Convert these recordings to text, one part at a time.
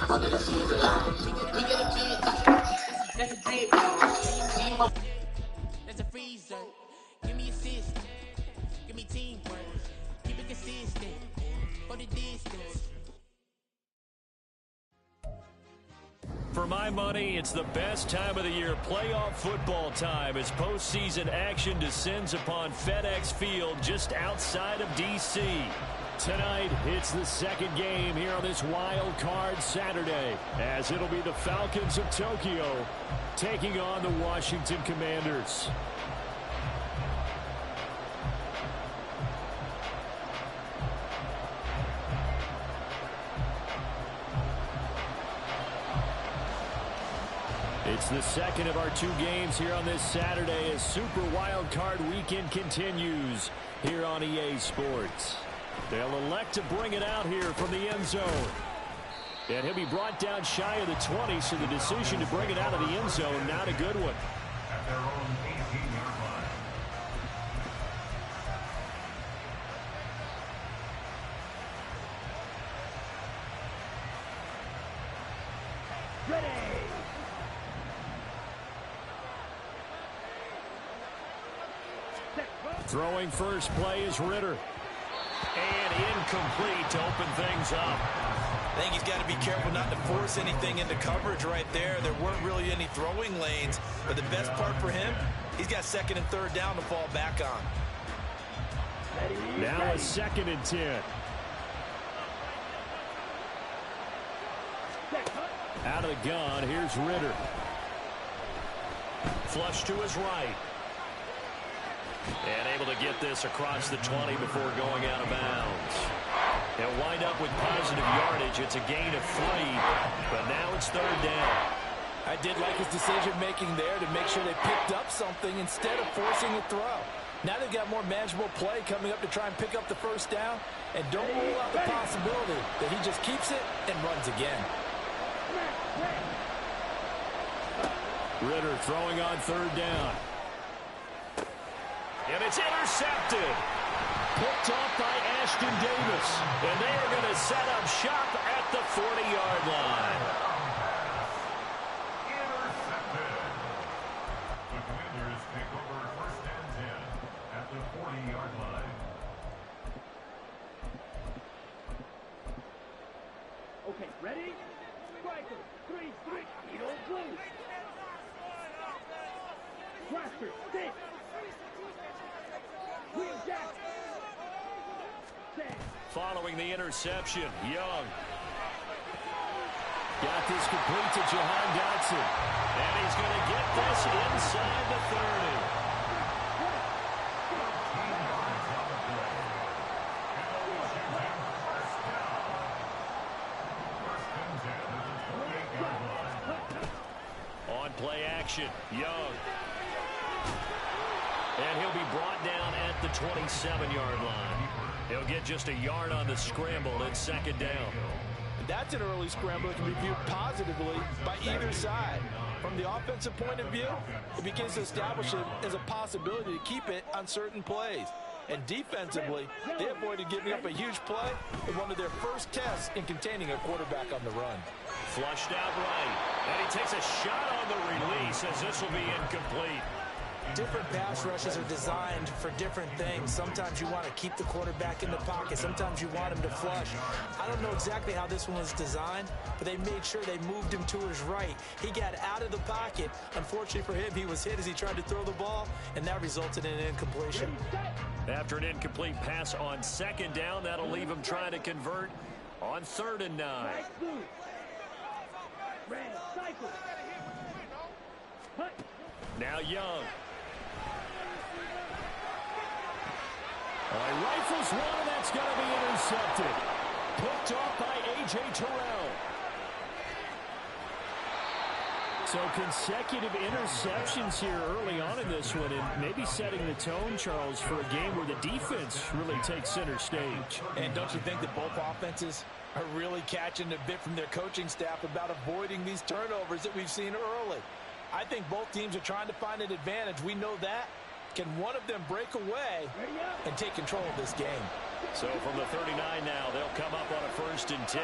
That's a freezer. Give me assist. Give me teamwork. Keep it consistent. For the distance. For my money, it's the best time of the year, playoff football time, as postseason action descends upon FedEx Field just outside of D.C. Tonight, it's the second game here on this wild card Saturday, as it'll be the Falcons of Tokyo taking on the Washington Commanders. It's the second of our two games here on this Saturday as Super Wild Card Weekend continues here on EA Sports. They'll elect to bring it out here from the end zone. And he'll be brought down shy of the 20, so the decision to bring it out of the end zone, not a good one. At their own 18-yard line. Ready. Throwing first play is Ritter. And incomplete to open things up. I think he's got to be careful not to force anything into coverage right there. There weren't really any throwing lanes, but the best part for him, he's got second and third down to fall back on. Now a 2nd and 10. Out of the gun, here's Ritter. Flush to his right. And able to get this across the 20 before going out of bounds. They'll wind up with positive yardage. It's a gain of 3, but now it's third down. I did like his decision-making there to make sure they picked up something instead of forcing a throw. Now they've got more manageable play coming up to try and pick up the first down, and don't rule out the possibility that he just keeps it and runs again. Ritter throwing on third down. And it's intercepted. Picked off by Ashton Davis. And they are going to set up shop at the 40-yard line. Intercepted. The Commanders take over first and 10 at the 40-yard line. Okay, ready? Striker, 3-3, Edo blue. Blaster, 6. Following the interception, Young. Got this complete to Jahan Dotson. And he's going to get this inside the 30. On play action, Young. And he'll be brought down at the 27-yard line. He'll get just a yard on the scramble at second down. That's an early scramble that can be viewed positively by either side. From the offensive point of view, it begins to establish it as a possibility to keep it on certain plays. And defensively, they avoided giving up a huge play in one of their first tests in containing a quarterback on the run. Flushed out right. And he takes a shot on the release as this will be incomplete. Different pass rushes are designed for different things. Sometimes you want to keep the quarterback in the pocket. Sometimes you want him to flush. I don't know exactly how this one was designed, but they made sure they moved him to his right. He got out of the pocket. Unfortunately for him, he was hit as he tried to throw the ball, and that resulted in an incompletion. After an incomplete pass on second down, that'll leave him trying to convert on 3rd and 9. Now Young. Rifles one, and that's going to be intercepted. Picked off by A.J. Terrell. So consecutive interceptions here early on in this one, and maybe setting the tone, Charles, for a game where the defense really takes center stage. And don't you think that both offenses are really catching a bit from their coaching staff about avoiding these turnovers that we've seen early? I think both teams are trying to find an advantage. We know that. Can one of them break away and take control of this game? So from the 39 now, they'll come up on a 1st and 10.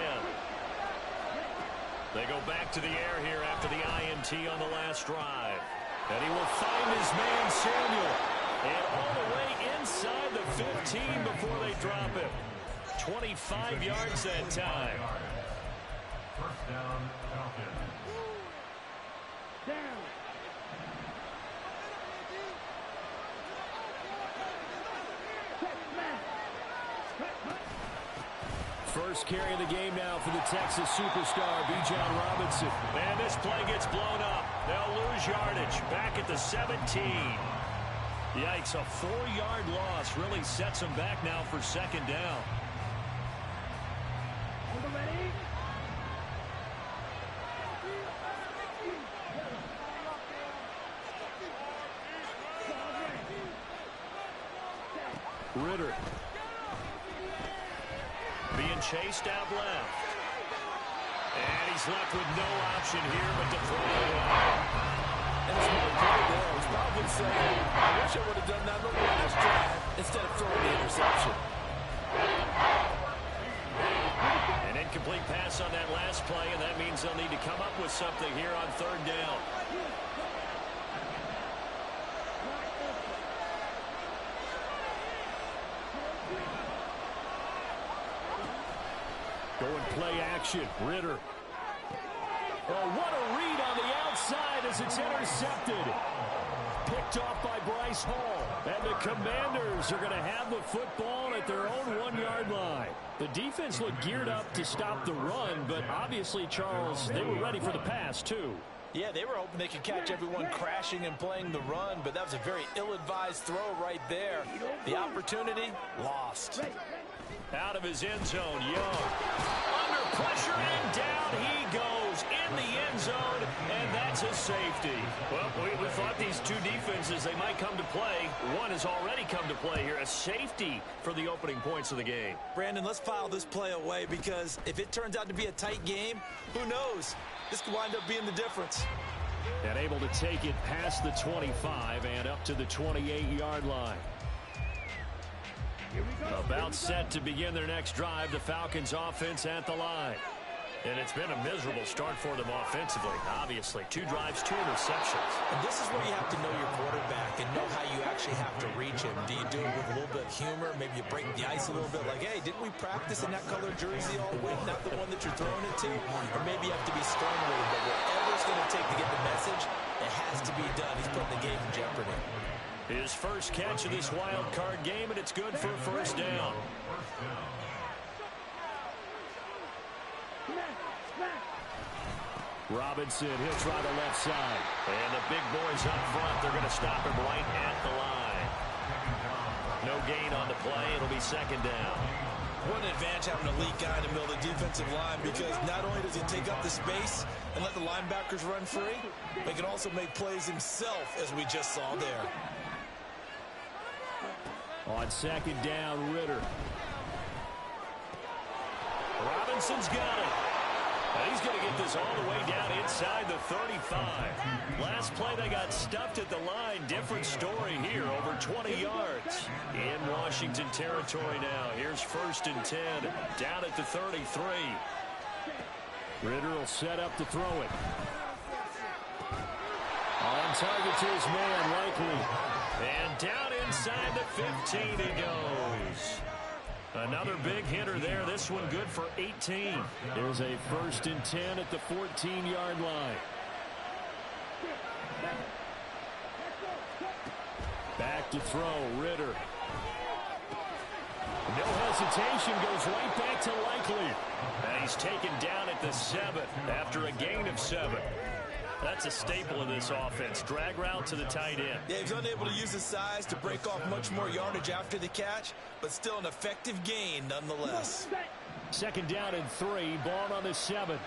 They go back to the air here after the INT on the last drive. And he will find his man, Samuel. And all the way inside the 15 before they drop him. 25 yards that time. First down, Falcons. Down. First carry of the game now for the Texas superstar, Bijan Robinson. And this play gets blown up. They'll lose yardage. Back at the 17. Yikes, a 4-yard loss really sets them back now for second down. Ready? Ritter. Being chased out left. And he's left with no option here but to throw it. And it's more play there. He's probably saying, I wish I would have done that on the last drive instead of throwing the interception. An incomplete pass on that last play, and that means they'll need to come up with something here on third down. Going play action. Ritter. Oh, what a read on the outside as it's intercepted. Picked off by Bryce Hall. And the Commanders are going to have the football at their own 1-yard line. The defense looked geared up to stop the run, but obviously, Charles, they were ready for the pass, too. Yeah, they were hoping they could catch everyone crashing and playing the run, but that was a very ill-advised throw right there. The opportunity, lost. Out of his end zone, Young. Under pressure, and down he goes in the end zone, and that's a safety. Well, we thought these two defenses, they might come to play. One has already come to play here, a safety for the opening points of the game. Brandon, let's file this play away because if it turns out to be a tight game, who knows? This could wind up being the difference. And able to take it past the 25 and up to the 28-yard line. About set to begin their next drive, the Falcons offense at the line. And it's been a miserable start for them offensively, obviously. 2 drives, 2 interceptions. And this is where you have to know your quarterback and know how you actually have to reach him. Do you do it with a little bit of humor? Maybe you break the ice a little bit like, hey, didn't we practice in that color jersey all week? Not the one that you're throwing it to? Or maybe you have to be stern with it. But whatever it's going to take to get the message, it has to be done. He's putting the game in jeopardy. His first catch of this wild card game, and it's good for a first down. Robinson, he'll try the left side. And the big boys up front, they're going to stop him right at the line. No gain on the play. It'll be second down. What an advantage having an elite guy in the middle of the defensive line, because not only does he take up the space and let the linebackers run free, but he can also make plays himself, as we just saw there. On second down, Ritter. Robinson's got it. And he's going to get this all the way down inside the 35. Last play, they got stuffed at the line. Different story here, over 20 yards. In Washington territory now. Here's 1st and 10, down at the 33. Ritter will set up to throw it. On target to his man, Likely. And down inside the 15 he goes. Another big hitter there. This one good for 18. There's a 1st and 10 at the 14-yard line. Back to throw, Ritter. No hesitation, goes right back to Likely. And he's taken down at the 7 after a gain of 7. That's a staple of this offense. Drag route to the tight end. Yeah, he's unable to use his size to break off much more yardage after the catch, but still an effective gain nonetheless. Second down and 3, ball on the 7.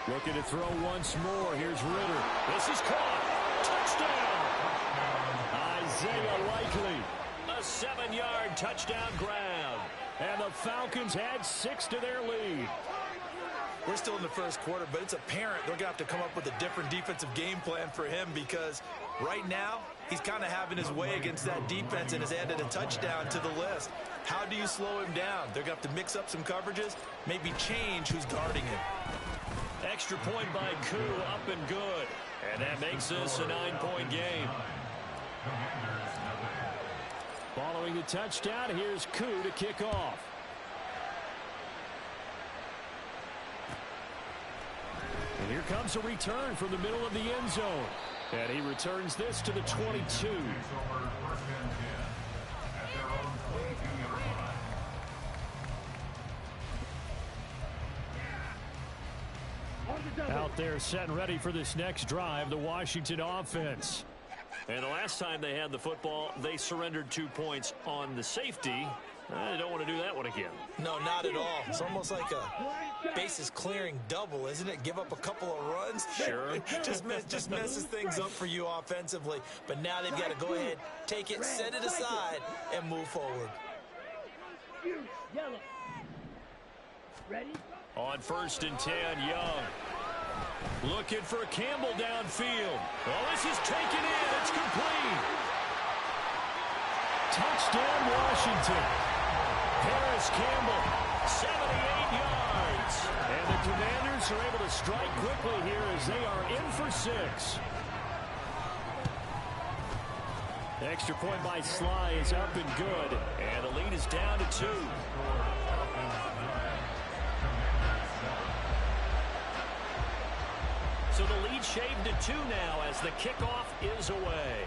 Looking to throw once more. Here's Ritter. This is caught. Touchdown. Isaiah Likely. A 7-yard touchdown grab. And the Falcons add 6 to their lead. We're still in the first quarter, but it's apparent they're going to have to come up with a different defensive game plan for him, because right now He's kind of having his way against that defense and has added a touchdown to the list. How do you slow him down? They're going to have to mix up some coverages, maybe change who's guarding him. Extra point by Koo, up and good. And that makes this a 9-point game. Following the touchdown, here's Koo to kick off. And here comes a return from the middle of the end zone. And he returns this to the 22. Out there set and ready for this next drive, the Washington offense. And the last time they had the football, they surrendered 2 points on the safety. They don't want to do that one again. No, not at all. It's almost like a bases clearing double, isn't it? Give up a couple of runs. Sure. just messes things up for you offensively. But now they've got to go ahead, take it, set it aside, and move forward. Yellow. Ready? On 1st and 10, Young. Looking for Campbell downfield. Oh, this is taken in. It's complete. Touchdown, Washington. Paris Campbell, 78 yards. And the Commanders are able to strike quickly here as they are in for 6. Extra point by Sly is up and good. And the lead is down to 2. So the lead shaved to 2 now as the kickoff is away.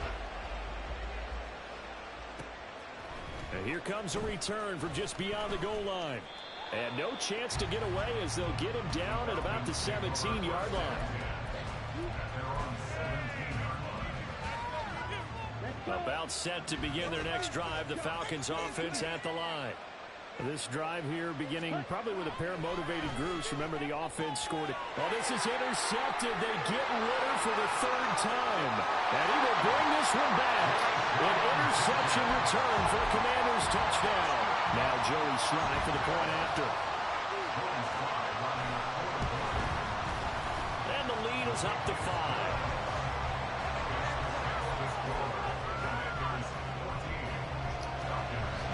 And here comes a return from just beyond the goal line. And no chance to get away as they'll get him down at about the 17-yard line. About set to begin their next drive, the Falcons offense at the line. This drive here beginning probably with a pair of motivated groups. Remember, the offense scored it. Well, this is intercepted. They get Ritter for the 3rd time. And he will bring this one back. An interception return for a Commanders touchdown. Now Joey Sly for the point after. And the lead is up to 5.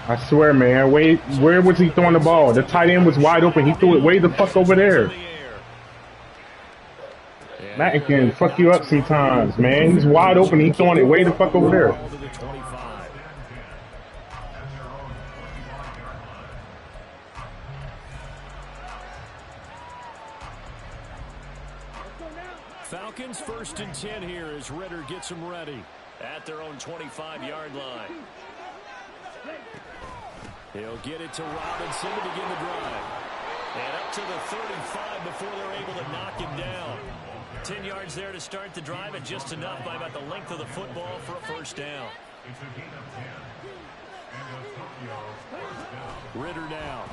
I swear, man, where was he throwing the ball? The tight end was wide open. He threw it way the fuck over there. Madden can fuck you up sometimes, man. He's wide open. He's throwing it way the fuck over there. Falcons 1st and 10 here as Ritter gets them ready at their own 25-yard line. He'll get it to Robinson to begin the drive. And up to the 35 before they're able to knock him down. 10 yards there to start the drive, and just enough by about the length of the football for a 1st down. Ritter now.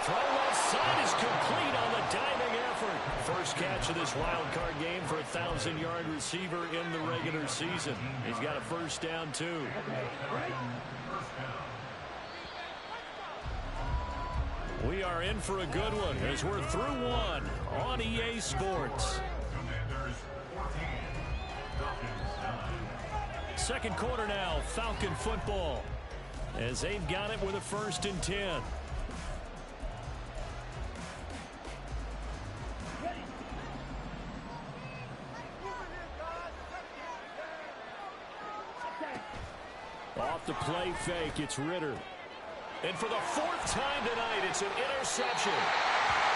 Throw left side is complete on the diving effort. First catch of this wild card game for a 1,000-yard receiver in the regular season. He's got a 1st down, too. We are in for a good one as we're through 1 on EA Sports. Second quarter now, Falcon football, as they've got it with a 1st and 10. Off the play fake, it's Ritter. And for the 4th time tonight, it's an interception.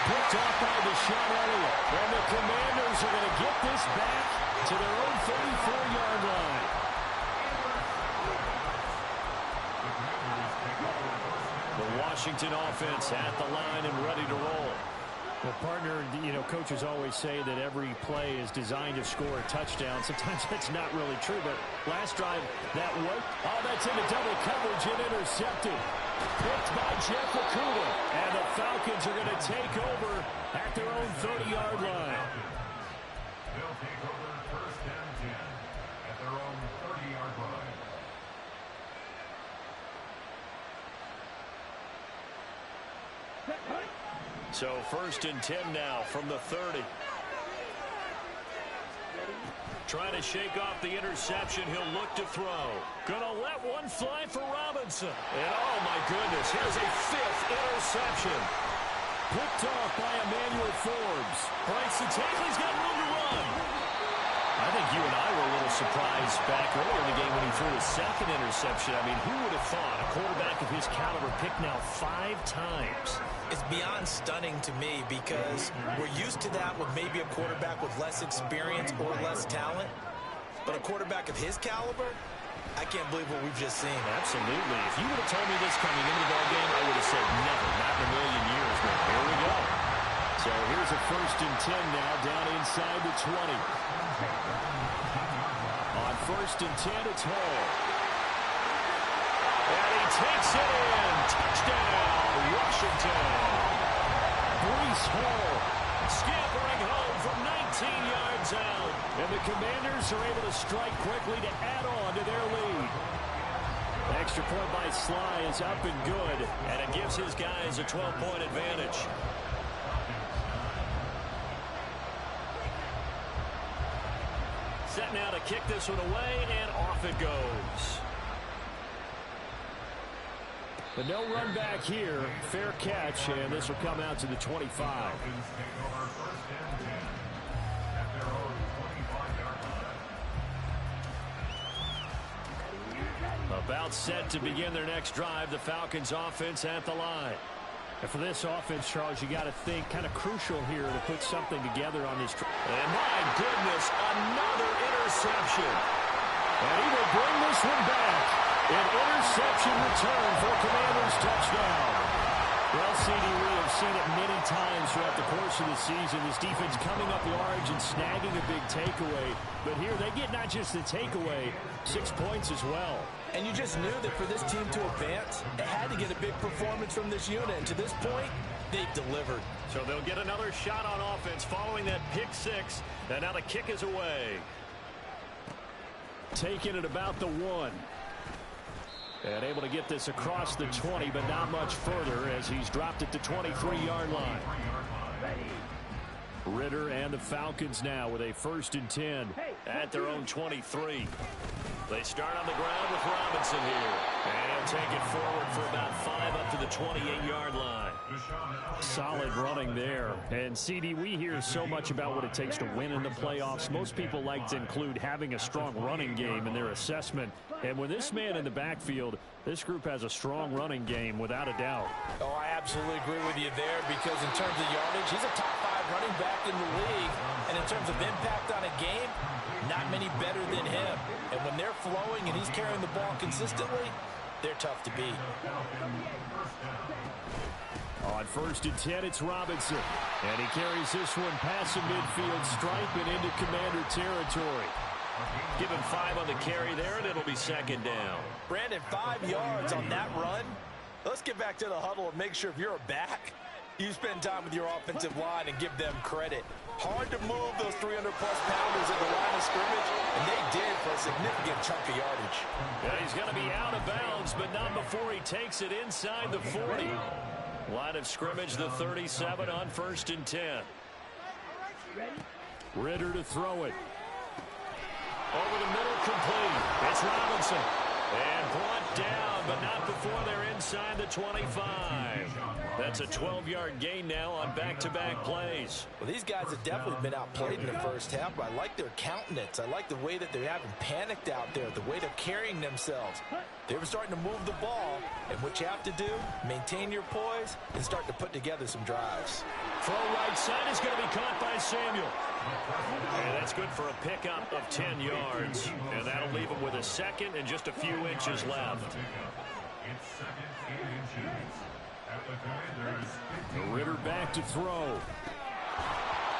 Picked off by Deshaun Elliott. And the Commanders are going to get this back to their own 34-yard line. The Washington offense at the line and ready to roll. Well, partner, you know, coaches always say that every play is designed to score a touchdown. Sometimes that's not really true, but last drive, that worked. Oh, that's into double coverage and intercepted. Picked by Jeff Okuda. And the Falcons are going to take over at their own 30-yard line. They'll take over 1st and 10 at their own 30-yard line. So 1st and 10 now from the 30. Trying to shake off the interception. He'll look to throw. Gonna let one fly for Robinson. And oh my goodness, here's a 5th interception. Picked off by Emmanuel Forbes. Breaks the tackle. He's got room to run. I think you and I were a little surprised back earlier in the game when he threw his 2nd interception. I mean, who would have thought a quarterback of his caliber picked now 5 times? It's beyond stunning to me because we're used to that with maybe a quarterback with less experience or less talent. But a quarterback of his caliber, I can't believe what we've just seen. Absolutely. If you would have told me this coming into the ball game, I would have said never, not in a million years. But here we go. So here's a 1st and 10 now, down inside the 20. On 1st and 10, it's Hall. And he takes it in. Touchdown, Washington. Breece Hall scampering home from 19 yards out. And the Commanders are able to strike quickly to add on to their lead. Extra point by Sly is up and good. And it gives his guys a 12-point advantage. Set now to kick this one away, and off it goes. But no run back here. Fair catch, and this will come out to the 25. About set to begin their next drive. The Falcons offense at the line. And for this offense, Charles, you got to think kind of crucial here to put something together on this. And my goodness, another interception. And he will bring this one back. An interception return for Commanders touchdown. Well, CD, we have seen it many times throughout the course of the season. This defense coming up large and snagging a big takeaway. But here they get not just the takeaway, 6 points as well. And you just knew that for this team to advance, it had to get a big performance from this unit. And to this point, they've delivered. So they'll get another shot on offense following that pick 6. And now the kick is away. Taking it about the 1. And able to get this across the 20, but not much further as he's dropped it to 23-yard line. Ritter and the Falcons now with a 1st and 10 at their own 23. They start on the ground with Robinson here. And he'll take it forward for about 5 up to the 28-yard line. Solid running there. And, CD, we hear so much about what it takes to win in the playoffs. Most people like to include having a strong running game in their assessment. And with this man in the backfield, this group has a strong running game without a doubt. Oh, I absolutely agree with you there because in terms of yardage, he's a top 5 running back in the league. And in terms of impact on a game, not many better than him. And when they're flowing and he's carrying the ball consistently, they're tough to beat. On 1st and 10, it's Robinson. And he carries this one past the midfield stripe and into Commander territory. Give him 5 on the carry there, and it'll be 2nd down. Brandon, 5 yards on that run. Let's get back to the huddle and make sure if you're a back, you spend time with your offensive line and give them credit. Hard to move those 300-plus pounders at the line of scrimmage, and they did for a significant chunk of yardage. Yeah, he's going to be out of bounds, but not before he takes it inside the 40. Line of scrimmage, the 37 on 1st and 10. Ritter to throw it. Over the middle, complete. It's Robinson. And brought down, but not before they're inside the 25. That's a 12-yard gain now on back-to-back plays. Well, these guys have definitely been outplayed in the first half, but I like their countenance. I like the way that they haven't panicked out there, the way they're carrying themselves. They were starting to move the ball, and what you have to do, maintain your poise and start to put together some drives. Throw right side is going to be caught by Samuel. And that's good for a pickup of 10 yards. And that'll leave him with a 2nd and just a few inches left. Ritter back to throw.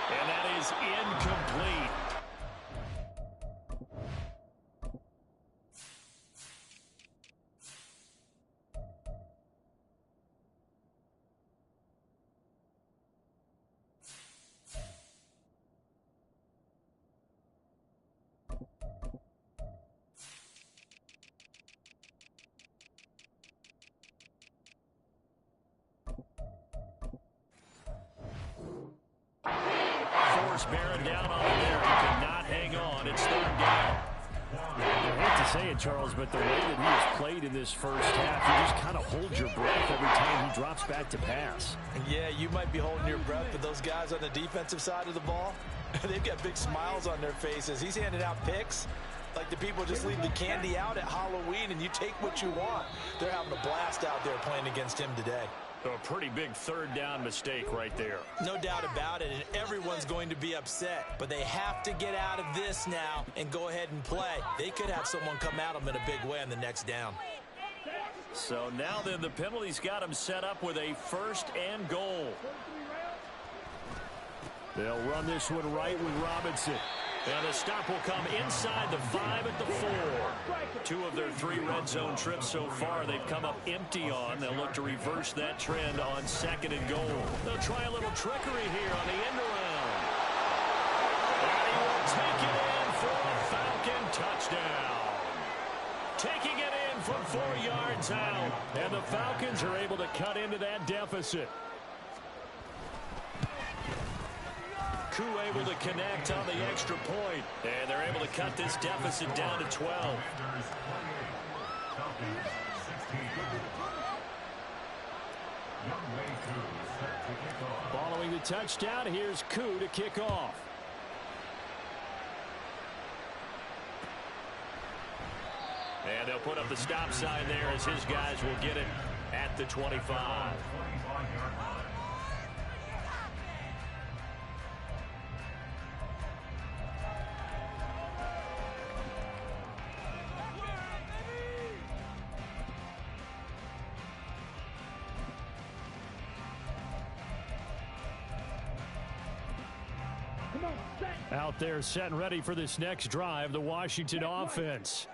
And that is incomplete. Bearing down on him there. He could not hang on. on. It's third down. I hate to say it, Charles, but the way that he has played in this first half, you just kind of hold your breath every time he drops back to pass. Yeah, you might be holding your breath, but those guys on the defensive side of the ball, they've got big smiles on their faces. He's handing out picks like the people just leave the candy out at Halloween and you take what you want. They're having a blast out there playing against him today. A pretty big third down mistake right there. No doubt about it, and everyone's going to be upset. But they have to get out of this now and go ahead and play. They could have someone come at them in a big way on the next down. So now then, the penalty's got them set up with a 1st and goal. They'll run this one right with Robinson. And the stop will come inside the 5 at the 4. 2 of their 3 red zone trips so far they've come up empty on. They'll look to reverse that trend on 2nd and goal. They'll try a little trickery here on the end around. And he will take it in for a Falcon touchdown. Taking it in from 4 yards out. And the Falcons are able to cut into that deficit. Able to connect on the extra point, and they're able to cut this deficit down to 12. Following the touchdown, here's Koo to kick off. And they'll put up the stop sign there as his guys will get it at the 25. Out there set and ready for this next drive, the Washington offense.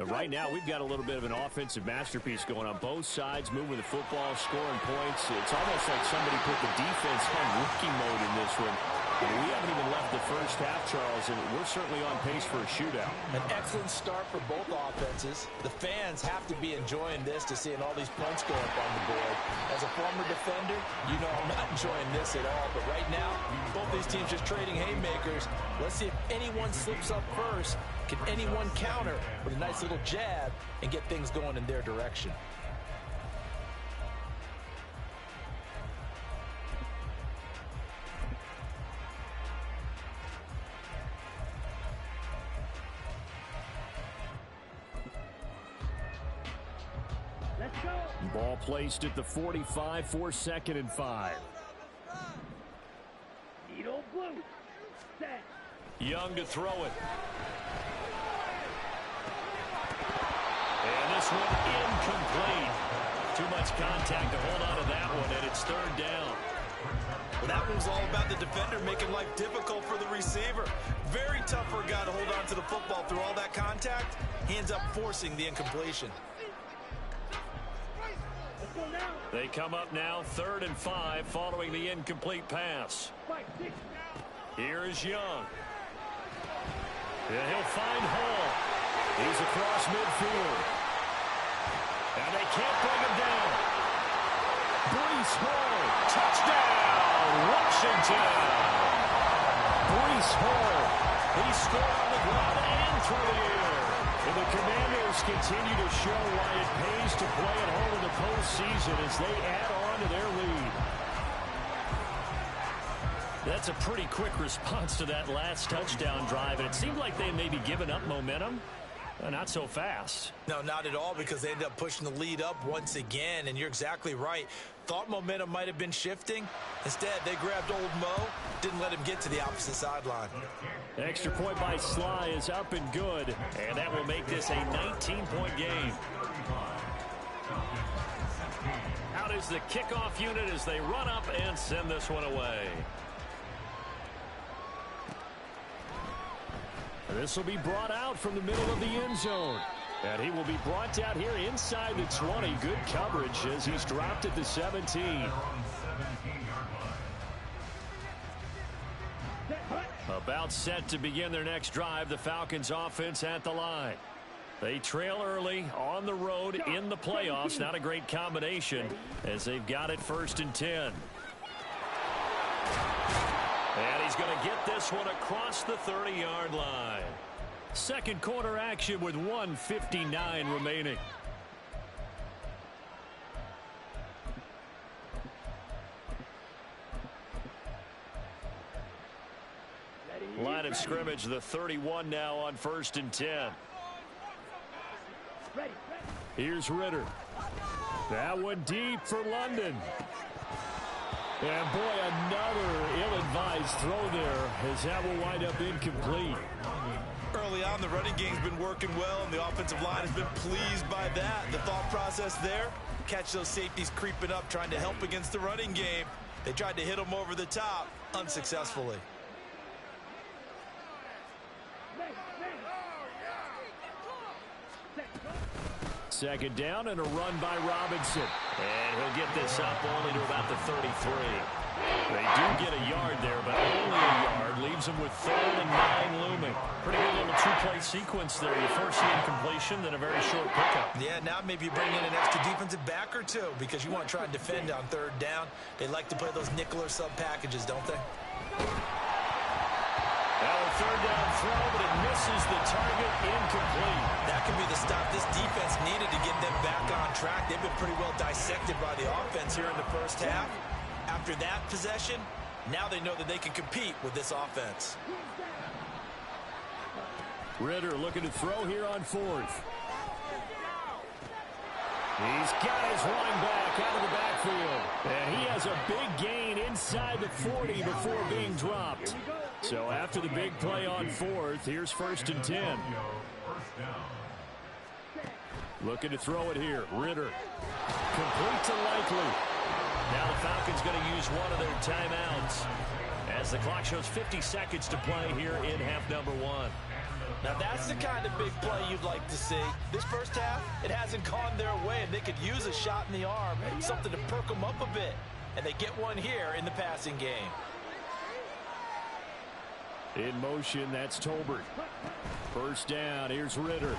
Right now, we've got a little bit of an offensive masterpiece going on both sides, moving the football, scoring points. It's almost like somebody put the defense on rookie mode in this one. I mean, we haven't even left the first half, Charles, and we're certainly on pace for a shootout. An excellent start for both offenses. The fans have to be enjoying this to seeing all these points go up on the board. As a former defender, you know I'm not enjoying this at all. But right now, both these teams just trading haymakers. Let's see if anyone slips up first. Can anyone counter with a nice little jab and get things going in their direction? Ball placed at the 45 for 2nd and 5. Needle blue. Set. Young to throw it. And this one incomplete. Too much contact to hold on to that one, and it's 3rd down. Well, that one's all about the defender making life difficult for the receiver. Very tough for a guy to hold on to the football through all that contact. He ends up forcing the incompletion. They come up now 3rd and 5 following the incomplete pass. Here is Young. And he'll find Hall. He's across midfield. And they can't bring him down. Breece Hall. Touchdown, Washington. Breece Hall. He scored on the ground and through the air. And the Commanders continue to show why it pays to play at home in the postseason as they add on to their lead. That's a pretty quick response to that last touchdown drive, and it seemed like they may be giving up momentum. Not so fast. No, not at all, because they ended up pushing the lead up once again, and you're exactly right. Thought momentum might have been shifting. Instead, they grabbed old Mo, didn't let him get to the opposite sideline. Extra point by Sly is up and good, and that will make this a 19-point game. Out is the kickoff unit as they run up and send this one away. This will be brought out from the middle of the end zone. And he will be brought out here inside the 20. Good coverage as he's dropped at the 17. About set to begin their next drive, the Falcons offense at the line. They trail early on the road in the playoffs. Not a great combination as they've got it 1st and 10. And he's going to get this one across the 30-yard line. Second quarter action with 1:59 remaining. Line of scrimmage, the 31 now on 1st and 10. Here's Ritter. That one deep for London. And boy, another ill-advised throw there as that will wind up incomplete. Early on, the running game's been working well, and the offensive line has been pleased by that. The thought process there, catch those safeties creeping up, trying to help against the running game. They tried to hit them over the top, unsuccessfully. Second down and a run by Robinson. And he'll get this up only to about the 33. They do get a yard there, but only a yard. Leaves them with 3rd and 9 looming. Pretty good little two-play sequence there. You first see incompletion, then a very short pickup. Yeah, now maybe you bring in an extra defensive back or two because you want to try and defend on 3rd down. They like to play those nickel or sub packages, don't they? Now a 3rd down throw, but it misses the target, incomplete. That could be the stop this defense needed to get them back on track. They've been pretty well dissected by the offense here in the first half. After that possession, now they know that they can compete with this offense. Ritter looking to throw here on 4th. He's got his running back out of the backfield. And he has a big gain inside the 40 before being dropped. So after the big play on 4th, here's 1st and 10. Looking to throw it here. Ritter. Complete to Likely. Now the Falcons going to use one of their timeouts as the clock shows 50 seconds to play here in half number 1. Now that's the kind of big play you'd like to see. This first half, it hasn't gone their way, and they could use a shot in the arm, something to perk them up a bit. And they get one here in the passing game. In motion, that's Tolbert. First down, here's Ritter.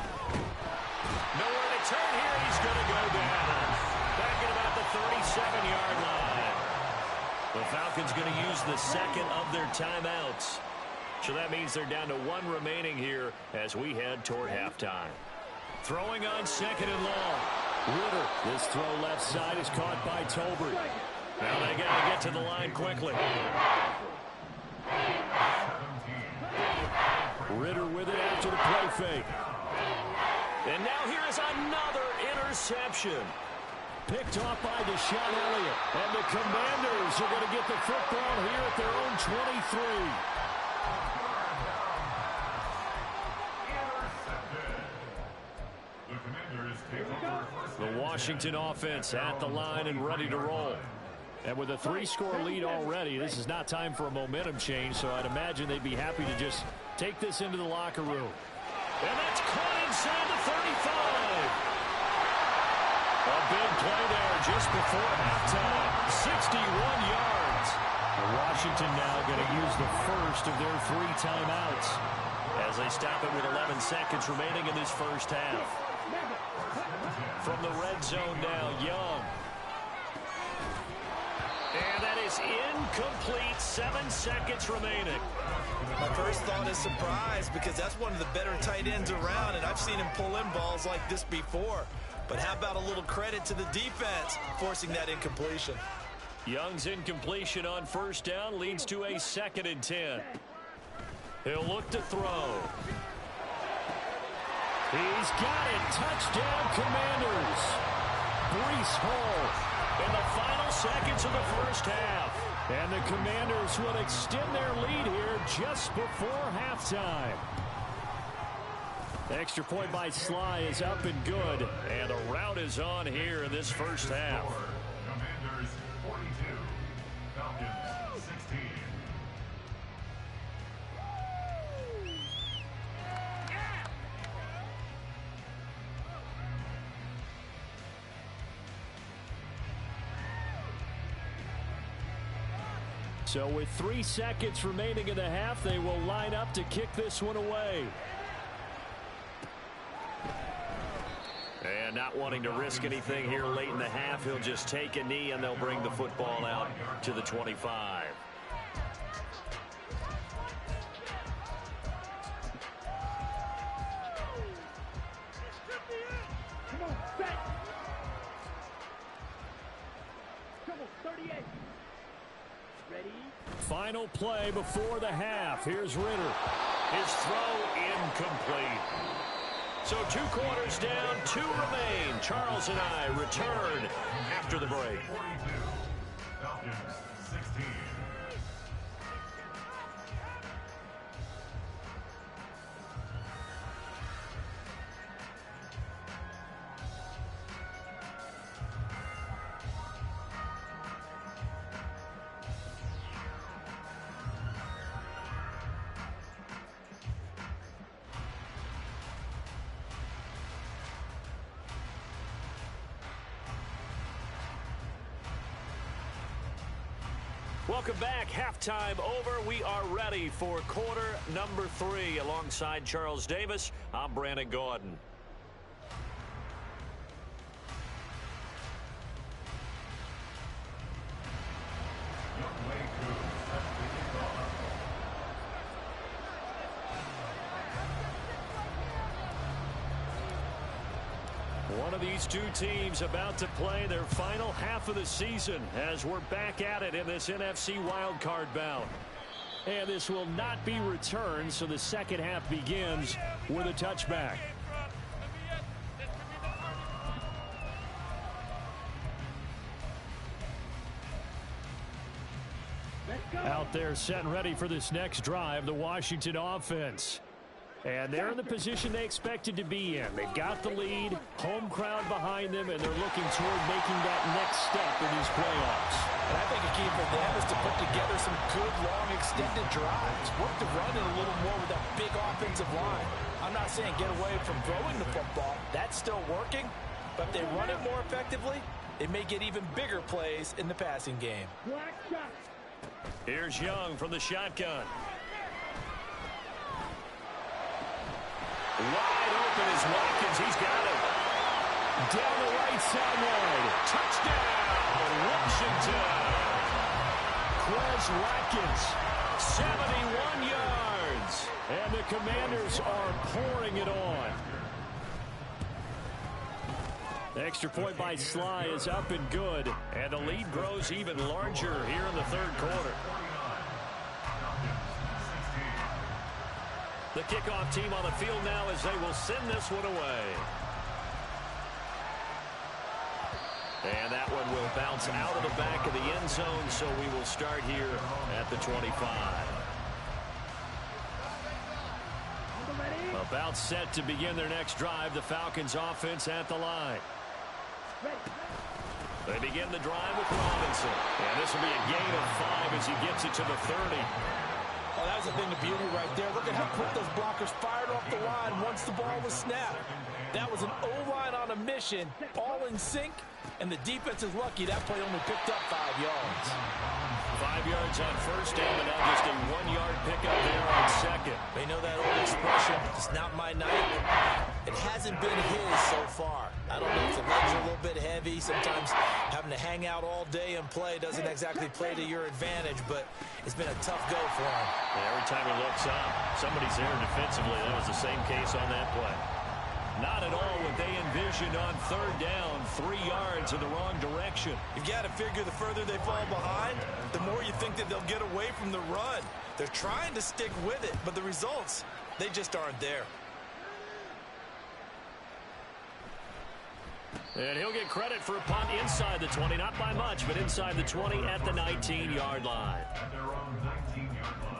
Nowhere to turn here, he's going to go down. Back at about the 37-yard line. The Falcons going to use the second of their timeouts. So that means they're down to 1 remaining here as we head toward halftime. Throwing on 2nd and long. Ritter, this throw left side is caught by Tolbert. Now they got to get to the line quickly. Ritter with it after the play fake. And now here is another interception. Picked off by Deshaun Elliott. And the Commanders are going to get the football here at their own 23. The Washington offense at the line and ready to roll. And with a 3-score lead already, this is not time for a momentum change, so I'd imagine they'd be happy to just take this into the locker room. And that's caught inside the 35. A big play there just before halftime. 61 yards. Washington now going to use the first of their 3 timeouts as they stop it with 11 seconds remaining in this first half. From the red zone now, Young. And that is incomplete. 7 seconds remaining. My first thought is surprise because that's one of the better tight ends around, and I've seen him pull in balls like this before. But how about a little credit to the defense forcing that incompletion? Young's incompletion on first down leads to a 2nd and 10. He'll look to throw. He's got it. Touchdown, Commanders. Breece Hall in the final seconds of the first half. And the Commanders will extend their lead here just before halftime. The extra point by Sly is up and good. And the rout is on here in this first half. Commanders 42, Falcons 16. So with 3 seconds remaining in the half, they will line up to kick this one away. And not wanting to risk anything here late in the half, he'll just take a knee and they'll bring the football out to the 25. 38. Ready? Final play before the half. Here's Ritter. His throw incomplete. So 2 quarters down, 2 remain. Charles and I return after the break. 42. Falcons 16. Welcome back. Halftime over. We are ready for quarter number 3. Alongside Charles Davis, I'm Brandon Gordon. One of these 2 teams about to play their final half of the season as we're back at it in this NFC wildcard bout. And this will not be returned, so the second half begins with a touchback. Out there set and ready for this next drive, the Washington offense. And they're in the position they expected to be in. They've got the lead, home crowd behind them, and they're looking toward making that next step in these playoffs. And I think a key for them is to put together some good, long, extended drives. Work the run in a little more with that big offensive line. I'm not saying get away from throwing the football. That's still working. But if they run it more effectively, they may get even bigger plays in the passing game. Here's Young from the shotgun. Wide open is Watkins. He's got it. Down the right sideline. Touchdown, Washington. Quez Watkins, 71 yards. And the Commanders are pouring it on. The extra point by Sly is up and good. And the lead grows even larger here in the third quarter. The kickoff team on the field now as they will send this one away. And that one will bounce out of the back of the end zone, so we will start here at the 25. About set to begin their next drive, the Falcons offense at the line. They begin the drive with Robinson. And this will be a gain of 5 as he gets it to the 30. Oh, that was a thing of beauty right there. Look at how quick those blockers fired off the line once the ball was snapped. That was an O-line on a mission, all in sync, and the defense is lucky that play only picked up 5 yards. 5 yards on first down, and now just a 1-yard pickup there on second. They know that old expression, it's not my night. It hasn't been his so far. I don't know if the legs are a little bit heavy. Sometimes having to hang out all day and play doesn't exactly play to your advantage, but it's been a tough go for him. Yeah, every time he looks up, somebody's there defensively. That was the same case on that play. Not at all what they envisioned on third down, 3 yards in the wrong direction. You've got to figure the further they fall behind, the more you think that they'll get away from the run. They're trying to stick with it, but the results, they just aren't there. And he'll get credit for a punt inside the 20, not by much, but inside the 20 at the 19-yard line. At their own 19-yard line.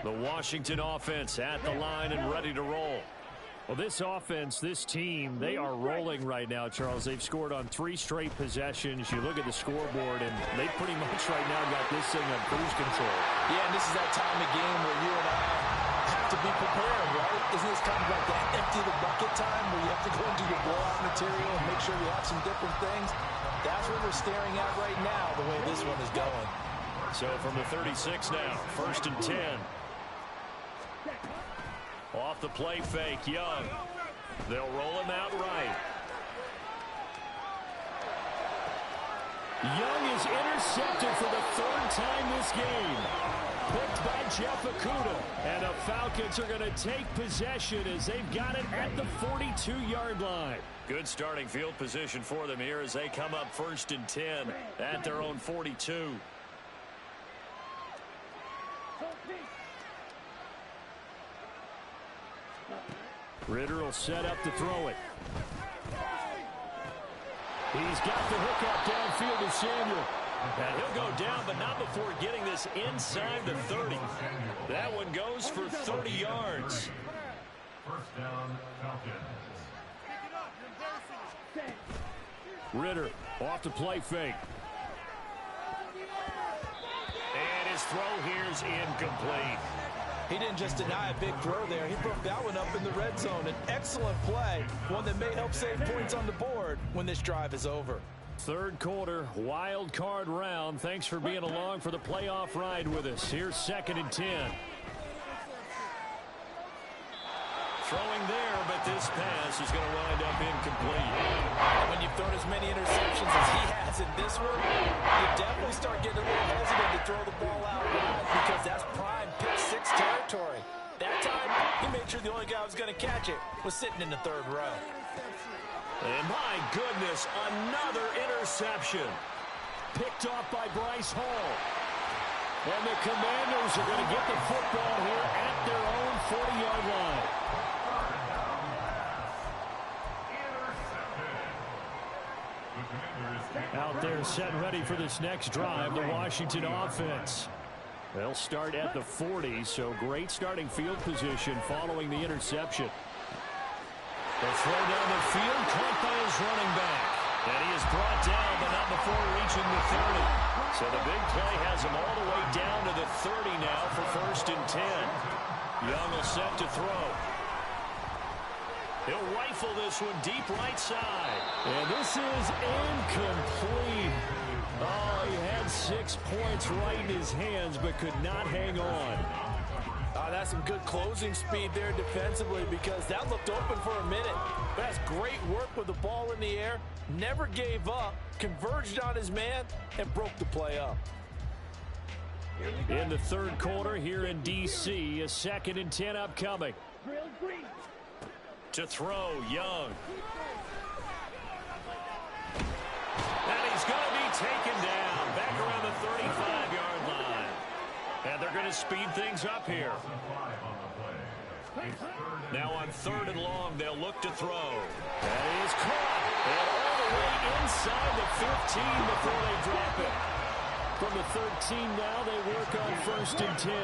The Washington offense at the line and ready to roll. Well, this offense, this team, they are rolling right now, Charles. They've scored on 3 straight possessions. You look at the scoreboard, and they pretty much right now got this thing on cruise control. Yeah, and this is that time of game where you and I have to be prepared, right? Isn't this kind of like that empty the bucket time where you have to go into your blowout material and make sure you have some different things? That's what we're staring at right now, the way this one is going. So from the 36 now, 1st and 10. Off the play fake, Young. They'll roll him out right. Young is intercepted for the 3rd time this game. Picked by Jeff Okudah. And the Falcons are going to take possession as they've got it at the 42-yard line. Good starting field position for them here as they come up 1st and 10 at their own 42. Ritter will set up to throw it. He's got the hook out downfield to Samuel. And he'll go down, but not before getting this inside the 30. That one goes for 30 yards. First down, Falcons. Ritter off the play fake. And his throw here is incomplete. He didn't just deny a big throw there. He broke that one up in the red zone. An excellent play, one that may help save points on the board when this drive is over. Third quarter, wild card round. Thanks for being along for the playoff ride with us. Here's 2nd and 10. Throwing there, but this pass is going to wind up incomplete. When you've thrown as many interceptions as he has in this one, you definitely start getting a little hesitant to throw the ball out wide because that's prime pick-6 territory. That time, he made sure the only guy who was going to catch it was sitting in the 3rd row. And my goodness, another interception. Picked off by Bryce Hall. And the Commanders are going to get the football here at their own 40-yard line. Out there set ready for this next drive, the Washington offense. They'll start at the 40, so great starting field position following the interception. They'll throw down the field, caught by his running back. And he is brought down, but not before reaching the 30. So the big play has him all the way down to the 30 now for 1st and 10. Young will set to throw. He'll rifle this one deep right side. And this is incomplete. Oh, he had 6 points right in his hands, but could not hang on. That's some good closing speed there defensively because that looked open for a minute. But that's great work with the ball in the air. Never gave up, converged on his man, and broke the play up. In the 3rd quarter here in D.C., a 2nd and 10 upcoming. To throw, Young. And he's going to be taken down back around the 35-yard line. And they're going to speed things up here. Now on 3rd and long, they'll look to throw. And he is caught. And all the way inside the 15 before they drop it. From the 13 now, they work on 1st and 10.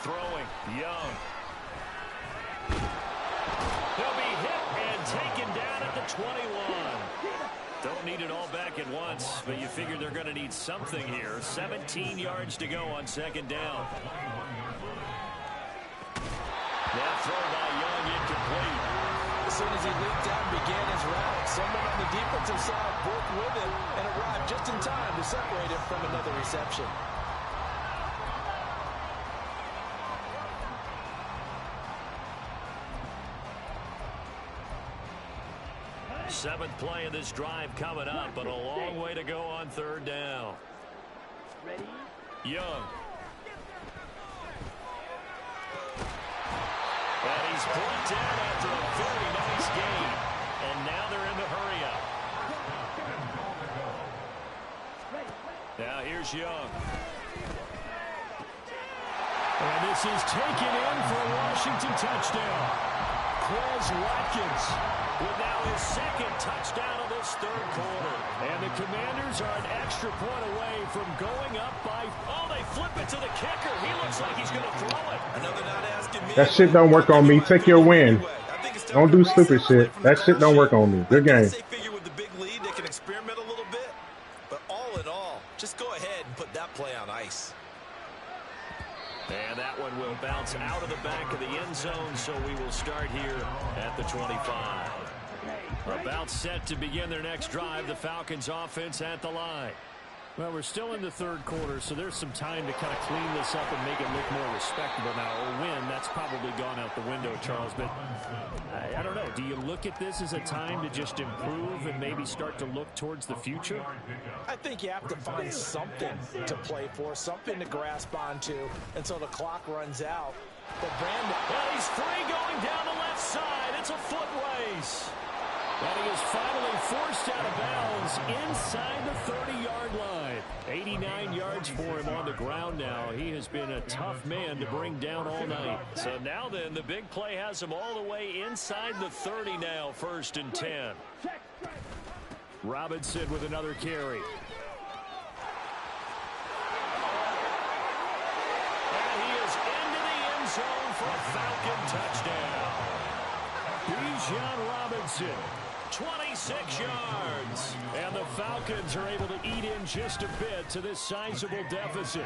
Throwing, Young. He'll be hit and taken down at the 21. Don't need it all back at once, but you figure they're going to need something here. 17 yards to go on 2nd down. That throw by Young incomplete. As soon as he leaped out and began his route, someone on the defensive side broke with him and arrived just in time to separate him from another reception. 7th play of this drive coming up, but a long way to go on 3rd down. Young. And he's brought down after a very nice gain. And now they're in the hurry up. Now here's Young. And this is taken in for a Washington touchdown. Quez Watkins with now his 2nd touchdown of this 3rd quarter. And the Commanders are an extra point away from going up by... Oh, they flip it to the kicker. He looks like he's going to throw it. Another not asking me. That shit don't work on me. Take your win. Don't do stupid shit. That shit don't work on me. Good game. They figure with the big lead, they can experiment a little bit. But all in all, just go ahead and put that play on ice. And that one will bounce out of the back of the end zone, so we will start here at the 25. About set to begin their next drive, the Falcons offense at the line. Well, we're still in the 3rd quarter, so there's some time to kind of clean this up and make it look more respectable. Now, a win, that's probably gone out the window, Charles, but I don't know. Do you look at this as a time to just improve and maybe start to look towards the future? I think you have to find something to play for, something to grasp onto until the clock runs out. But Brandon, well, he's free going down the left side. It's a foot race. And he is finally forced out of bounds inside the 30-yard line. 89 yards for him on the ground now. He has been a tough man to bring down all night. So now then, the big play has him all the way inside the 30 now, 1st and 10. Robinson with another carry. And he is into the end zone for a Falcon touchdown. Bijan Robinson, 26 yards. And the Falcons are able to eat in just a bit to this sizable deficit.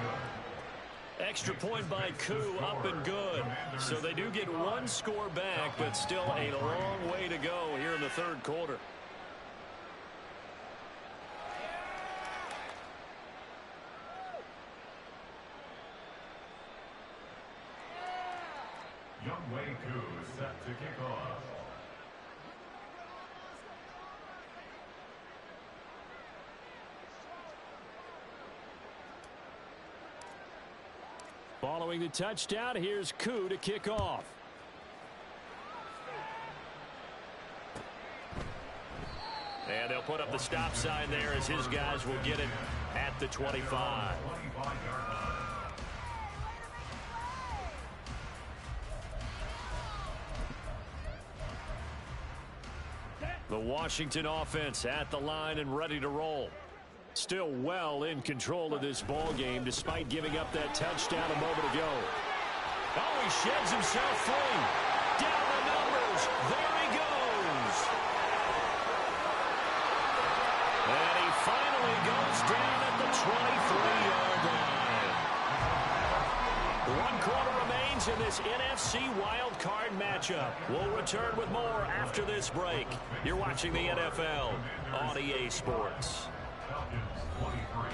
Extra point by Koo, up and good. So they do get one score back, but still a long way to go here in the 3rd quarter. Young Wei Koo is set to kick off. Following the touchdown, here's Koo to kick off. And they'll put up the stop sign there as his guys will get it at the 25. The Washington offense at the line and ready to roll. Still well in control of this ball game despite giving up that touchdown a moment ago. Oh, he sheds himself free. Down the numbers. There he goes. And he finally goes down at the 23-yard line. 1 quarter remains in this NFC Wild Card matchup. We'll return with more after this break. You're watching the NFL on EA Sports. Falcons 23.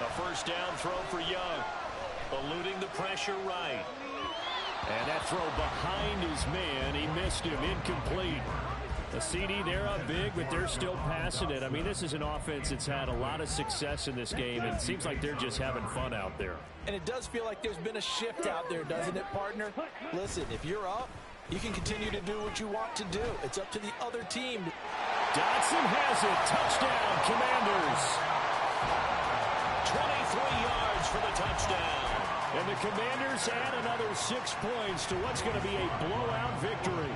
A first down throw for Young. Eluding the pressure right. And that throw behind his man. He missed him. Incomplete. The CD, they're up big, but they're still passing it. I mean, this is an offense that's had a lot of success in this game, and it seems like they're just having fun out there. And it does feel like there's been a shift out there, doesn't it, partner? Listen, if you're up, you can continue to do what you want to do. It's up to the other team. Dotson has it. Touchdown, Commanders. 23 yards for the touchdown. And the Commanders add another 6 points to what's going to be a blowout victory.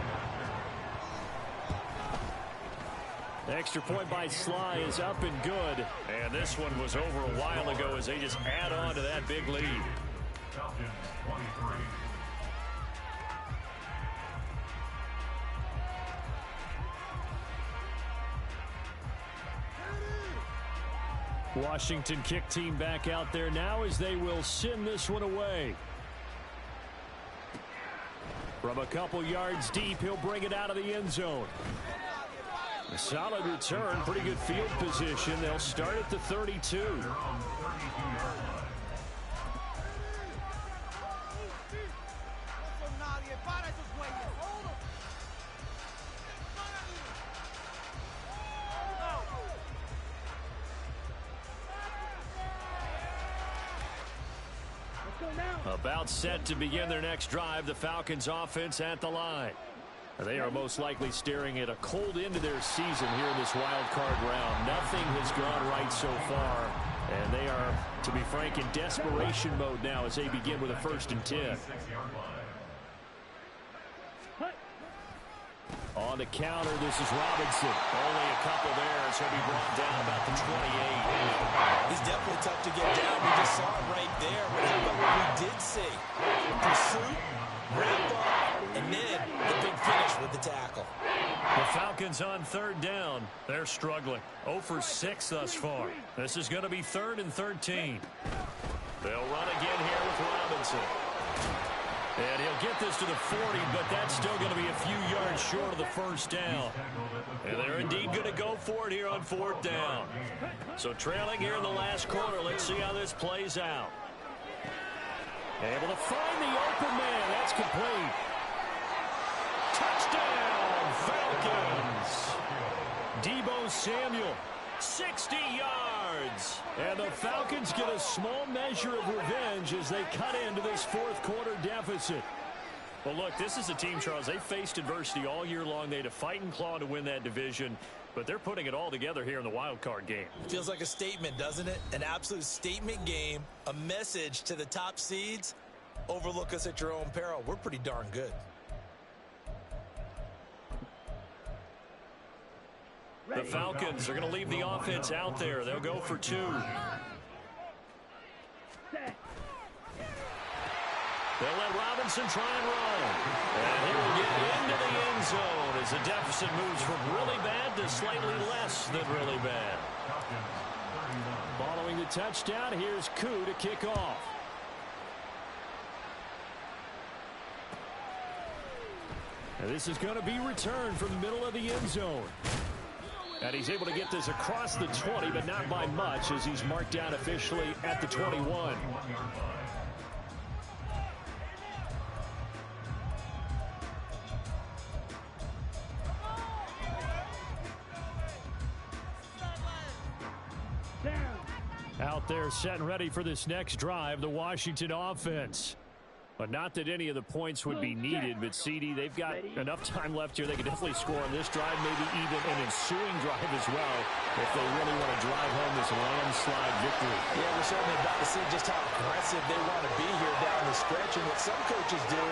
The extra point by Sly is up and good. And this one was over a while ago as they just add on to that big lead. Falcons 23. Washington kick team back out there now as they will send this one away. From a couple yards deep, he'll bring it out of the end zone. A solid return, pretty good field position. They'll start at the 32. About set to begin their next drive, the Falcons offense at the line. They are most likely staring at a cold end to their season here in this wild card round. Nothing has gone right so far, and they are, to be frank, in desperation mode now as they begin with a 1st and 10. On the counter, this is Robinson. Only a couple there, so he'll be brought down about the 28. He's definitely tough to get down. We just saw it right there. But how about what we did see? Pursuit, wrap up, and then the big finish with the tackle. The Falcons on 3rd down. They're struggling. 0 for 6 thus far. This is going to be 3rd and 13. They'll run again here with Robinson. And he'll get this to the 40, but that's still going to be a few yards short of the first down. And they're indeed going to go for it here on 4th down. So trailing here in the last quarter. Let's see how this plays out. Able to find the open man. That's complete. Touchdown, Falcons. Deebo Samuel, 60 yards. And the Falcons get a small measure of revenge as they cut into this 4th quarter deficit. Well, look, this is a team, Charles. They faced adversity all year long. They had to fight and claw to win that division, but they're putting it all together here in the wild card game. Feels like a statement, doesn't it? An absolute statement game, a message to the top seeds. Overlook us at your own peril. We're pretty darn good. The Falcons are going to leave the offense out there. They'll go for 2. They'll let Robinson try and run. And he will get into the end zone as the deficit moves from really bad to slightly less than really bad. Following the touchdown, here's Koo to kick off. And this is going to be returned from the middle of the end zone. And he's able to get this across the 20, but not by much as he's marked down officially at the 21. Out there set and ready for this next drive, the Washington offense. But not that any of the points would be needed, but CD, they've got enough time left here. They can definitely score on this drive, maybe even an ensuing drive as well, if they really want to drive home this landslide victory. Yeah, we're certainly about to see just how aggressive they want to be here down the stretch, and what some coaches do.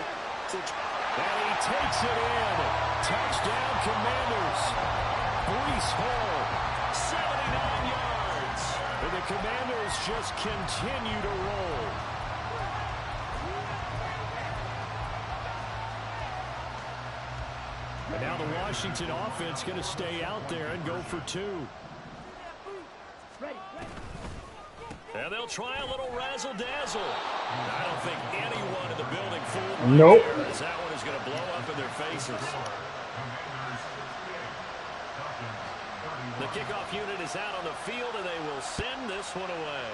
And he takes it in. Touchdown, Commanders. Breece Hall, 79 yards. And the Commanders just continue to roll. And now the Washington offense going to stay out there and go for 2. And they'll try a little razzle-dazzle. I don't think anyone in the building fooled nope. There, as that one is going to blow up in their faces. The kickoff unit is out on the field, and they will send this one away.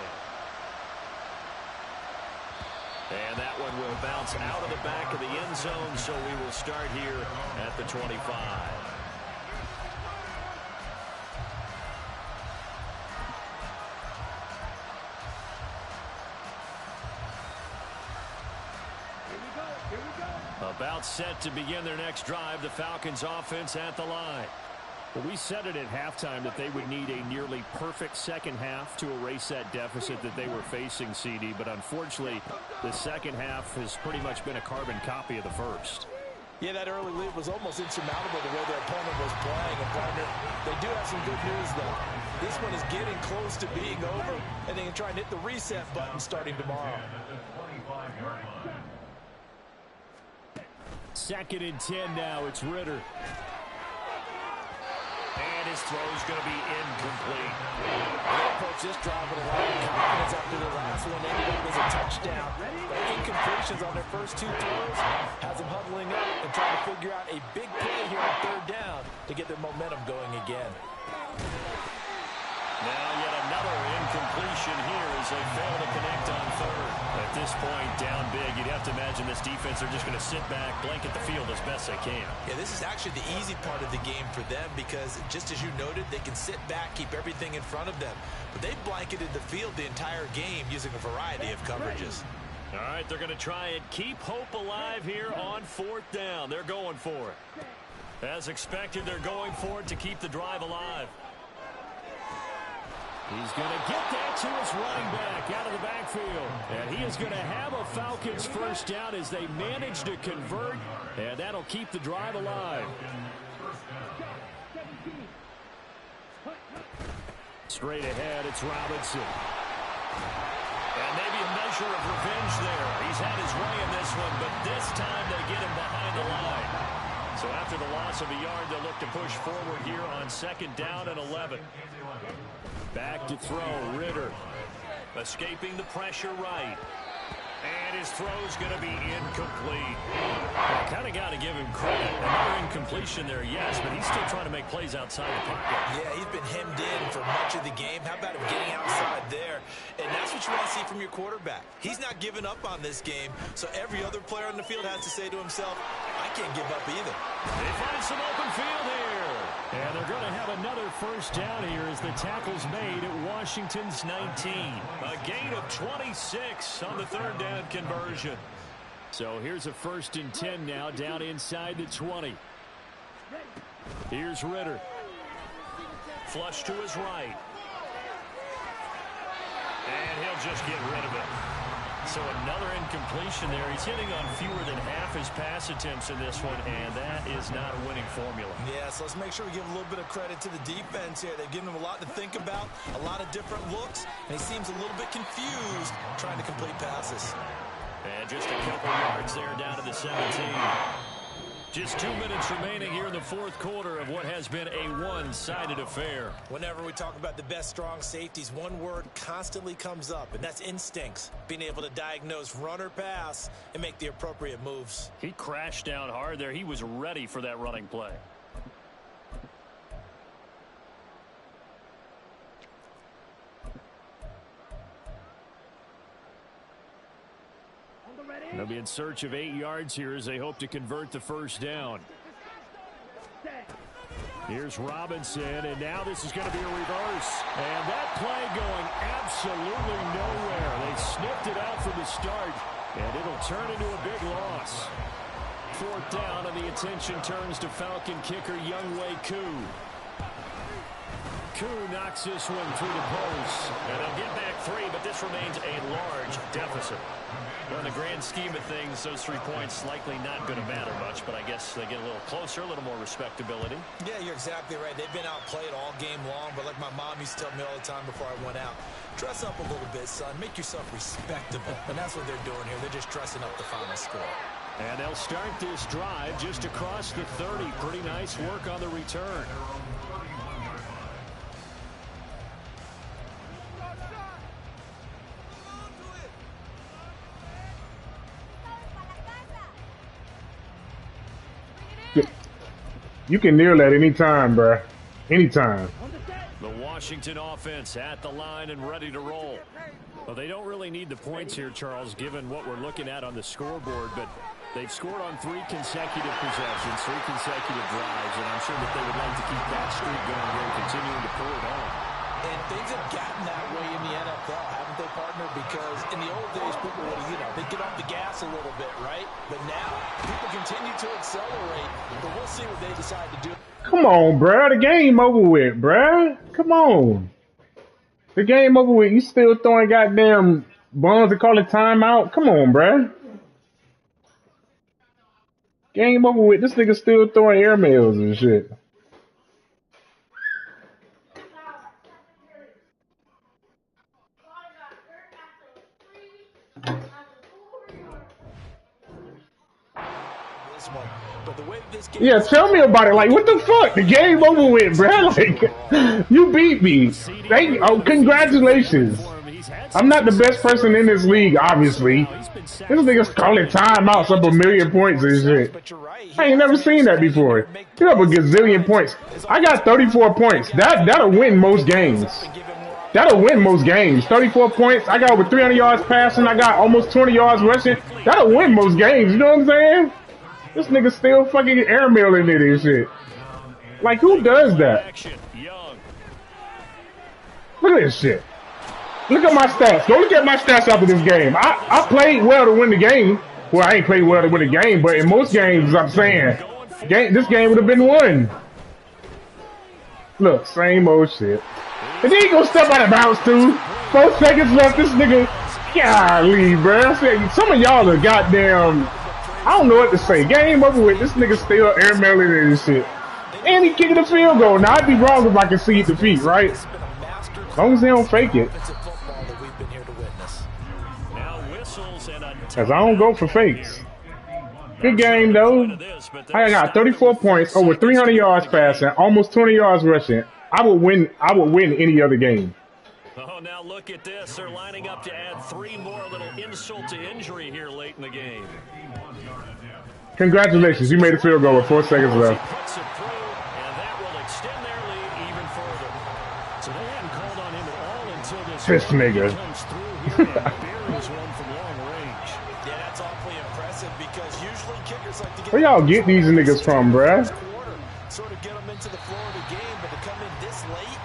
And that one will bounce out of the back of the end zone, so we will start here at the 25. About set to begin their next drive, the Falcons offense at the line. Well, we said it at halftime that they would need a nearly perfect second half to erase that deficit that they were facing, CD. But unfortunately, the second half has pretty much been a carbon copy of the first. Yeah, that early lead was almost insurmountable the way their opponent was playing. And partner, they do have some good news, though. This one is getting close to being over, and they can try and hit the reset button starting tomorrow. 2nd and 10 now. It's Ritter. And his throw is going to be incomplete. They approach this drive with a lot of confidence after the last one ended up as a touchdown. The incompletions on their first 2 throws has them huddling up and trying to figure out a big play here on 3rd down to get their momentum going again. Now yet another incompletion here as they fail to connect on 3rd. At this point, down big, you'd have to imagine this defense are just going to sit back, blanket the field as best they can. Yeah, this is actually the easy part of the game for them because, just as you noted, they can sit back, keep everything in front of them. But they've blanketed the field the entire game using a variety of coverages. All right, they're going to try and keep hope alive here on 4th down. They're going for it. As expected, they're going for it to keep the drive alive. He's going to get that to his running back out of the backfield. And he is going to have a Falcons first down as they manage to convert. And that'll keep the drive alive. Straight ahead, it's Robinson. And maybe a measure of revenge there. He's had his way in this one, but this time they get him behind the line. So after the loss of a yard, they'll look to push forward here on 2nd down and 11. Back to throw, Ritter. Escaping the pressure right. And his throw's going to be incomplete. I kind of got to give him credit. Another incompletion there, yes, but he's still trying to make plays outside the pocket. Yeah, he's been hemmed in for much of the game. How about him getting outside there? And that's what you want to see from your quarterback. He's not giving up on this game, so every other player on the field has to say to himself, I can't give up either. They find some open field here. And they're going to have another first down here as the tackle's made at Washington's 19. A gain of 26 on the third down conversion. So here's a 1st and 10 now down inside the 20. Here's Ritter. Flush to his right. And he'll just get rid of it. So another incompletion there. He's hitting on fewer than half his pass attempts in this one, and that is not a winning formula. Yeah, so let's make sure we give a little bit of credit to the defense here. They've given him a lot to think about, a lot of different looks, and he seems a little bit confused trying to complete passes. And just a couple yards there down to the 17. Just 2 minutes remaining here in the 4th quarter of what has been a one-sided affair. Whenever we talk about the best strong safeties, one word constantly comes up, and that's instincts. Being able to diagnose run or pass and make the appropriate moves. He crashed down hard there. He was ready for that running play. They'll be in search of 8 yards here as they hope to convert the first down. Here's Robinson, and now this is going to be a reverse. And that play going absolutely nowhere. They sniffed it out from the start, and it'll turn into a big loss. 4th down, and the attention turns to Falcon kicker Younghoe Koo. Koo knocks this one through the post. And they'll get back 3, but this remains a large deficit. Well, in the grand scheme of things, those 3 points likely not going to matter much, but I guess they get a little closer, a little more respectability. Yeah, you're exactly right. They've been outplayed all game long, but like my mom used to tell me all the time before I went out, dress up a little bit, son. Make yourself respectable. And that's what they're doing here. They're just dressing up the final score. And they'll start this drive just across the 30. Pretty nice work on the return. You can kneel at any time, bruh. Anytime. The Washington offense at the line and ready to roll. Well, they don't really need the points here, Charles, given what we're looking at on the scoreboard, but they've scored on 3 consecutive possessions, 3 consecutive drives, and I'm sure that they would like to keep that streak going here and continuing to pull it on. And things have gotten that way in the NFL, haven't they, partner? Because in the old days, people would, they'd get off the gas a little bit, right? But now, people continue to accelerate, but we'll see what they decide to do. Come on, bruh. The game over with, bruh. Come on. The game over with. You still throwing goddamn bombs and calling timeout? Come on, bruh. Game over with. This nigga still throwing airmails and shit. Yeah, tell me about it. Like, what the fuck? The game over with, bro. Like, you beat me. Congratulations. I'm not the best person in this league, obviously. This nigga's calling timeouts up 1,000,000 points and shit. I ain't never seen that before. You have a gazillion points. I got 34 points. That'll win most games. That'll win most games. 34 points. I got over 300 yards passing. I got almost 20 yards rushing. That'll win most games. You know what I'm saying? This nigga still fucking airmailing it and shit. Like, who does that? Look at this shit. Look at my stats. Go look at my stats after this game. I played well to win the game. Well, I ain't played well to win the game, but in most games, I'm saying, this game would have been won. Look, same old shit. And then he gonna step out of bounds, too. 4 seconds left. This nigga, golly, bro. I said, some of y'all are goddamn... I don't know what to say. Game over with. This nigga still airmailing and shit. And he kicking the field goal. Now, I'd be wrong if I concede defeat, right? As long as they don't fake it. Because I don't go for fakes. Good game, though. I got 34 points, over 300 yards passing, almost 20 yards rushing. I would win any other game. Oh, now look at this. They're lining up to add 3 more, little insult to injury here late in the game. Congratulations, you made a field goal with 4 seconds left. Puts it through, and that will extend their lead even further. So they hadn't called on him at all until this nigga. comes through here and buries one from long range. Yeah, that's awfully impressive because usually kickers like to get... Where y'all get these niggas from, bruh? Sort of get them into the flow of the game, but to come in this late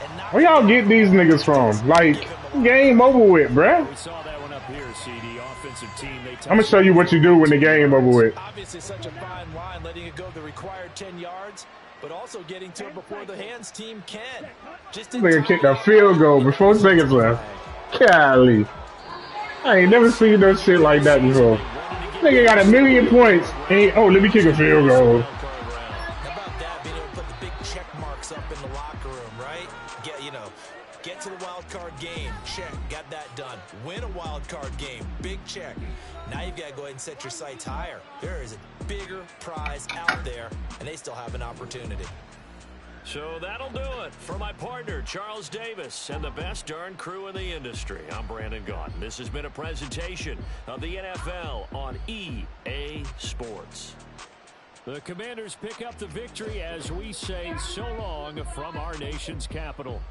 and not... Where y'all get these niggas from? Like, game over with, bruh. We saw that one up here, CD. Offensive team. I'm gonna show you what you do when the game over with. Obviously such a fine line, letting it go the required 10 yards, but also getting to it before the hands team can. Just Nigga kicked a field goal with 4 seconds left. Golly. I ain't never seen no shit like that before. Nigga got 1 million points. And, oh, let me kick a field goal. How about that, being able to put the big check marks up in the locker room, right? Get to the wild card game, check, got that done. Win a wild card game, big check. Now you've got to go ahead and set your sights higher. There is a bigger prize out there, and they still have an opportunity. So that'll do it for my partner, Charles Davis, and the best darn crew in the industry. I'm Brandon Gaudin. This has been a presentation of the NFL on EA Sports. The Commanders pick up the victory as we say so long from our nation's capital.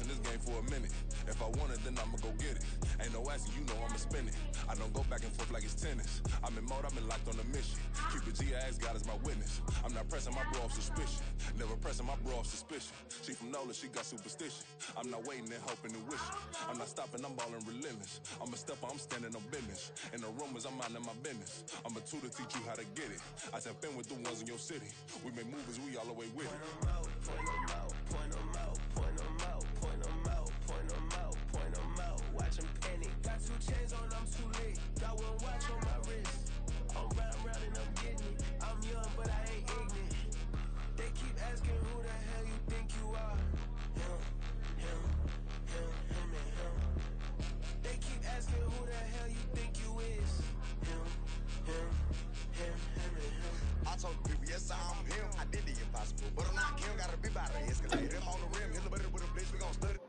In this game for a minute. If I want it, then I'ma go get it. Ain't no asking, you know I'ma spin it. I don't go back and forth like it's tennis. I'm in mode, I've been locked on a mission. Keep it G, I ask God as my witness. I'm not pressing my bro off suspicion. Never pressing my bro off suspicion. She from Nola, she got superstition. I'm not waiting and hoping and wishing. I'm not stopping, I'm balling relentless. I'm a stepper, I'm standing on business. In the rumors, I'm minding my business. I'm a tutor, teach you how to get it. I tap in with the ones in your city. We make movies, we all the way with it. Point them out, point them out, point them out, point them out, point them out, point them out. Watch them panic. Got 2 chains on, I'm too late. Got 1 watch on my wrist. I'm round and I'm getting it. I'm young, but I ain't ignorant. They keep asking who the hell you think you are. Him, him, him, him, and him. They keep asking who the hell you think you is. Him, him, him, him, and him. I told the people, yes, I'm him. I did the impossible, but I'm not him. Gotta be by the escalator. I'm on the rim, hit the button with a blitz, we gon' study.